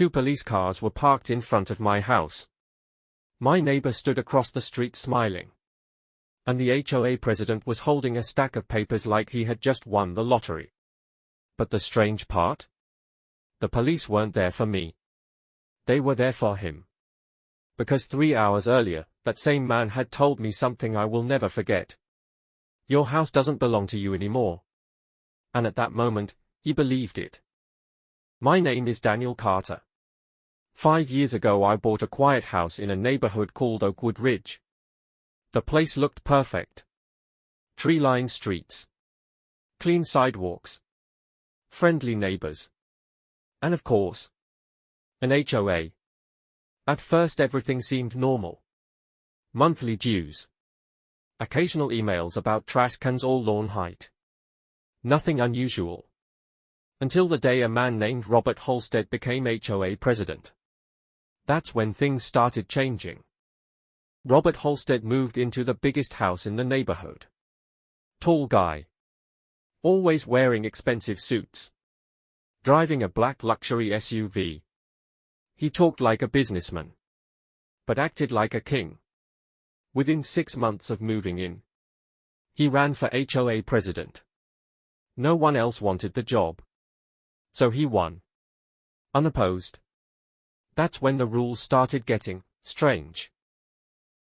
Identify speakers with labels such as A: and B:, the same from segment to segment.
A: Two police cars were parked in front of my house. My neighbor stood across the street smiling. And the HOA president was holding a stack of papers like he had just won the lottery. But the strange part? The police weren't there for me. They were there for him. Because 3 hours earlier, that same man had told me something I will never forget. Your house doesn't belong to you anymore. And at that moment, he believed it. My name is Daniel Carter. 5 years ago I bought a quiet house in a neighborhood called Oakwood Ridge. The place looked perfect. Tree-lined streets. Clean sidewalks. Friendly neighbors. And of course, an HOA. At first everything seemed normal. Monthly dues. Occasional emails about trash cans or lawn height. Nothing unusual. Until the day a man named Robert Halstead became HOA president. That's when things started changing. Robert Halstead moved into the biggest house in the neighborhood. Tall guy. Always wearing expensive suits. Driving a black luxury SUV. He talked like a businessman. But acted like a king. Within 6 months of moving in, he ran for HOA president. No one else wanted the job. So he won. Unopposed. That's when the rules started getting strange.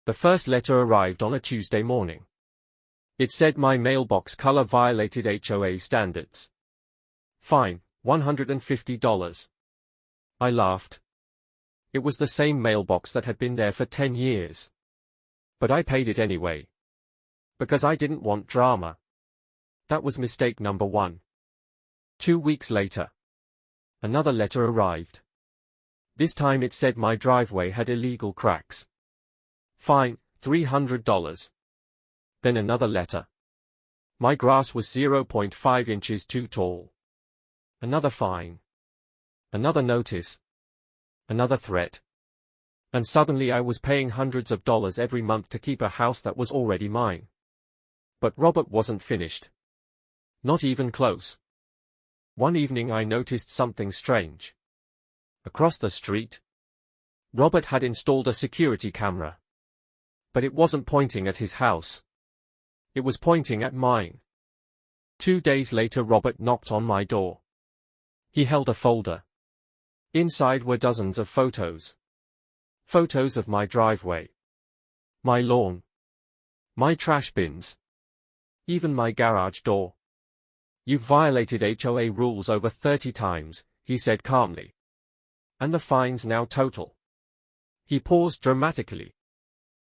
A: The first letter arrived on a Tuesday morning. It said my mailbox color violated HOA standards. Fine, $150. I laughed. It was the same mailbox that had been there for 10 years. But I paid it anyway. Because I didn't want drama. That was mistake number 1. 2 weeks later, another letter arrived. This time it said my driveway had illegal cracks. Fine, $300. Then another letter. My grass was 0.5 inches too tall. Another fine. Another notice. Another threat. And suddenly I was paying hundreds of dollars every month to keep a house that was already mine. But Robert wasn't finished. Not even close. One evening I noticed something strange. Across the street, Robert had installed a security camera. But it wasn't pointing at his house. It was pointing at mine. 2 days later Robert knocked on my door. He held a folder. Inside were dozens of photos. Photos of my driveway. My lawn. My trash bins. Even my garage door. You've violated HOA rules over 30 times, he said calmly. And the fines now total. He paused dramatically.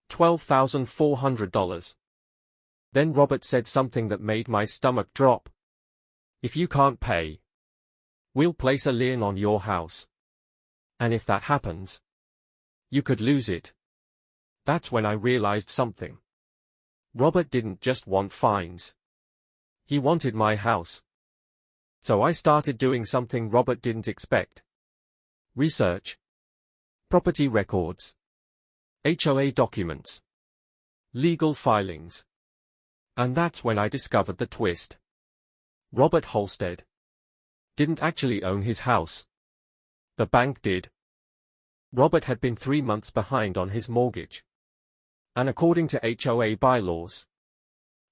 A: $12,400. Then Robert said something that made my stomach drop. If you can't pay, we'll place a lien on your house. And if that happens, you could lose it. That's when I realized something. Robert didn't just want fines. He wanted my house. So I started doing something Robert didn't expect. Research. Property records. HOA documents. Legal filings. And that's when I discovered the twist. Robert Halstead didn't actually own his house. The bank did. Robert had been 3 months behind on his mortgage. And according to HOA bylaws,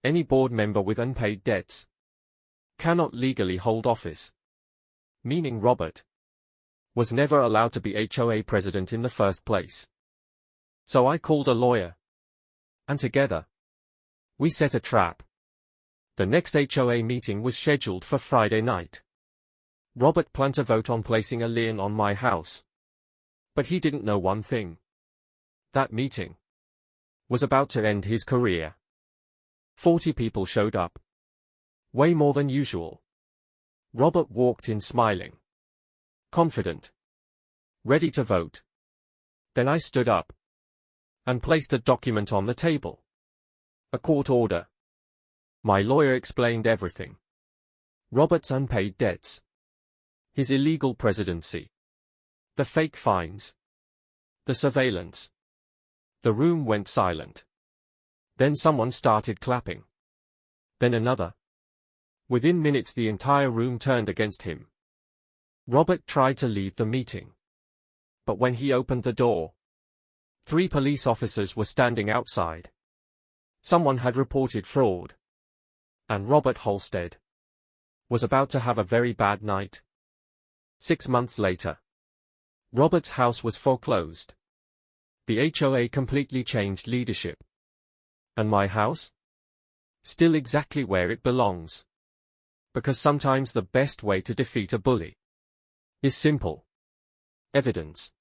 A: any board member with unpaid debts cannot legally hold office. Meaning Robert was never allowed to be HOA president in the first place. So I called a lawyer. And together, we set a trap. The next HOA meeting was scheduled for Friday night. Robert planned to vote on placing a lien on my house. But he didn't know one thing. That meeting was about to end his career. 40 people showed up. Way more than usual. Robert walked in smiling. Confident. Ready to vote. Then I stood up. And placed a document on the table. A court order. My lawyer explained everything. Robert's unpaid debts. His illegal presidency. The fake fines. The surveillance. The room went silent. Then someone started clapping. Then another. Within minutes the entire room turned against him. Robert tried to leave the meeting. But when he opened the door, 3 police officers were standing outside. Someone had reported fraud. And Robert Halstead was about to have a very bad night. 6 months later, Robert's house was foreclosed. The HOA completely changed leadership. And my house? Still exactly where it belongs. Because sometimes the best way to defeat a bully is simple. Evidence.